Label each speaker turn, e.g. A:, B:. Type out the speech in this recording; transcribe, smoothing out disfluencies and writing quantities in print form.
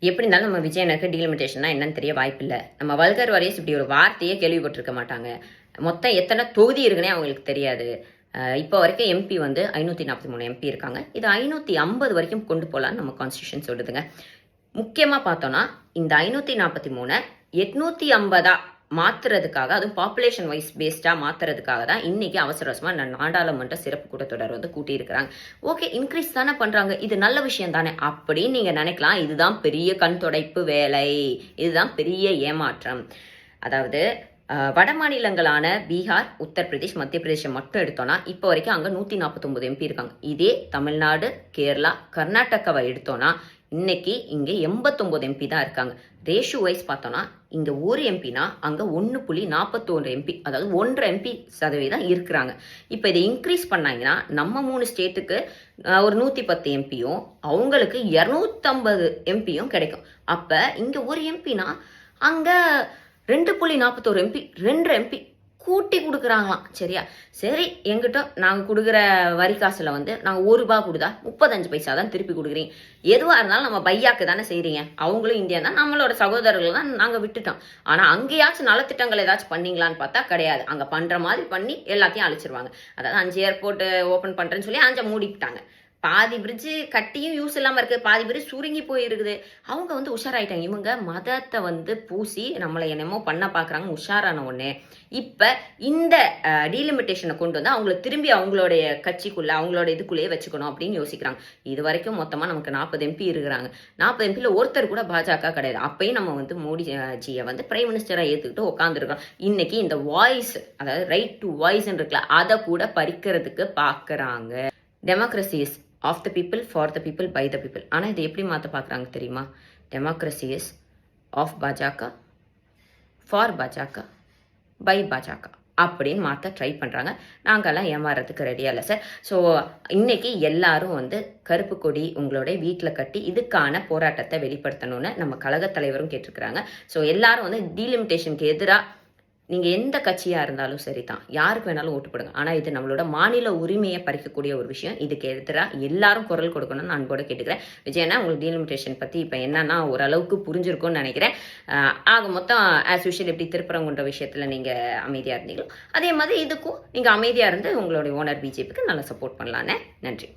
A: எப்படி இருந்தாலும் நம்ம விஜயனுக்கு டீலிமிட்டேஷன்னா என்னன்னு தெரிய வாய்ப்பில்லை. நம்ம வல்கர் வாரியர்ஸ் இப்படி ஒரு வார்த்தையே கேள்விப்பட்டிருக்க மாட்டாங்க. மொத்தம் எத்தனை தொகுதி இருக்குன்னே அவங்களுக்கு தெரியாது. இப்போ வரைக்கும் எம்பி வந்து 543 எம்பி இருக்காங்க. இது 550 வரைக்கும் கொண்டு போகலான்னு நம்ம கான்ஸ்டியூஷன் சொல்லுதுங்க. முக்கியமாக பார்த்தோன்னா இந்த 543 850 மாற்றுறதுக்காக, அதுவும் பாப்புலேஷன் வைஸ் பேஸ்டாக மாற்றுறதுக்காக தான் இன்றைக்கி அவசர அவசரமாக நாடாளுமன்ற சிறப்பு கூட்டத்தொடர் வந்து கூட்டியிருக்கிறாங்க. ஓகே, இன்க்ரீஸ் தானே பண்ணுறாங்க, இது நல்ல விஷயம் தானே அப்படின்னு நீங்கள் நினைக்கலாம். இதுதான் பெரிய கண் துடைப்பு வேலை, இதுதான் பெரிய ஏமாற்றம். அதாவது வட மாநிலங்களான பீகார், உத்தரப்பிரதேஷ், மத்திய பிரதேசம் மட்டும் எடுத்தோன்னா இப்போ வரைக்கும் அங்கே 149 எம்பி இருக்காங்க. இதே தமிழ்நாடு, கேரளா, கர்நாடகாவை எடுத்தோன்னா இன்னைக்கு இங்கே 89 எம்பி தான் இருக்காங்க. ரேஷியோ வைஸ் பார்த்தோன்னா இங்கே ஒரு எம்பினா அங்கே 1.41 எம்பி, அதாவது 1.5 எம்பி சதவீதம் இருக்கிறாங்க. இப்போ இதை இன்க்ரீஸ் பண்ணாங்கன்னா நம்ம 3 ஸ்டேட்டுக்கு ஒரு 110 எம்பியும் அவங்களுக்கு 250 எம்பியும் கிடைக்கும். அப்போ இங்கே ஒரு எம்பினா அங்கே 2.41 எம்பி, 2 எம்பி கூட்டி கொடுக்குறாங்களாம். சரியா? சரி, எங்கிட்ட நாங்கள் கொடுக்குற வரி காசில் வந்து நாங்கள் ₹1 கொடுத்தா 35 பைசா தான் திருப்பி கொடுக்குறீங்க. எதுவாக இருந்தாலும் நம்ம பையாக்கு தானே செய்கிறீங்க. அவங்களும் இந்தியா தான், நம்மளோட சகோதரர்கள் தான், நாங்கள் விட்டுட்டோம். ஆனால் அங்கேயாச்சும் நலத்திட்டங்கள் ஏதாச்சும் பண்ணீங்களான்னு பார்த்தா கிடையாது. அங்கே பண்ணுற மாதிரி பண்ணி எல்லாத்தையும் அழிச்சிருவாங்க. அதாவது 5 ஏர்போர்ட்டு ஓப்பன் பண்ணுறேன்னு சொல்லி 5 மூடிவிட்டாங்க. பாதி பிரிட்ஜு கட்டியும் யூஸ் இல்லாமல் இருக்குது, பாதி பிரிட்ஜ் சுருங்கி போயிருக்குது. அவங்க வந்து உஷாராயிட்டாங்க. இவங்க மதத்தை வந்து பூசி நம்மளை என்னமோ பண்ண பார்க்குறாங்க. உஷாரான ஒன்று இப்போ இந்த டீலிமிட்டேஷனை கொண்டு வந்து அவங்கள திரும்பி அவங்களுடைய கட்சிக்குள்ளே, அவங்களோட இதுக்குள்ளேயே வச்சுக்கணும் அப்படின்னு யோசிக்கிறாங்க. இது வரைக்கும் மொத்தமாக நமக்கு 40 எம்பி இருக்கிறாங்க. 40 எம்பியில் ஒருத்தர் கூட பாஜக கிடையாது. அப்பயும் நம்ம வந்து மோடிஜியை வந்து பிரைம் மினிஸ்டராக ஏற்றுக்கிட்டு உட்காந்துருக்கோம். இன்னைக்கு இந்த வாய்ஸ், அதாவது ரைட் டு வாய்ஸ்ன்னு இருக்குல்ல, அதை கூட பறிக்கிறதுக்கு பார்க்குறாங்க. Democracy is of the people, for the people, by the people. ஆனால் இதை எப்படி மாற்ற பார்க்குறாங்க தெரியுமா? Democracy is of BJP, for BJP, by BJP அப்படின்னு மாற்ற ட்ரை பண்ணுறாங்க. நாங்கள்லாம் ஏமாறதுக்கு ரெடியாக இல்லை சார். ஸோ இன்றைக்கி எல்லாரும் வந்து கருப்பு கொடி உங்களோட வீட்டில் கட்டி இதுக்கான போராட்டத்தை வெளிப்படுத்தணும்னு நம்ம கழகத் தலைவரும் கேட்டிருக்கிறாங்க. ஸோ எல்லாரும் வந்து டீலிமிட்டேஷனுக்கு எதிராக நீங்கள் எந்த கட்சியாக இருந்தாலும் சரி தான், யாருக்கு வேணாலும் ஓட்டு போடுங்க. ஆனால் இது நம்மளோட மாநில உரிமையை பறிக்கக்கூடிய ஒரு விஷயம். இதுக்கு எதிராக எல்லாரும் குரல் கொடுக்கணும்னு நான் அன்போடு கேட்டுக்கிறேன். விஜயனா, உங்களுக்கு டீலிமிட்டேஷன் பற்றி இப்போ என்னன்னா ஓரளவுக்கு புரிஞ்சிருக்கும்னு நினைக்கிறேன். ஆக மொத்தம் ஆஸ் யூஷுவல் எப்படி திருப்பரங்குன்ற விஷயத்தில் நீங்கள் அமைதியாக இருந்தீங்களோ அதே மாதிரி இதுக்கும் நீங்கள் அமைதியாக இருந்து உங்களுடைய ஓனர் பிஜேபிக்கு நல்லா சப்போர்ட் பண்ணலான்னு. நன்றி.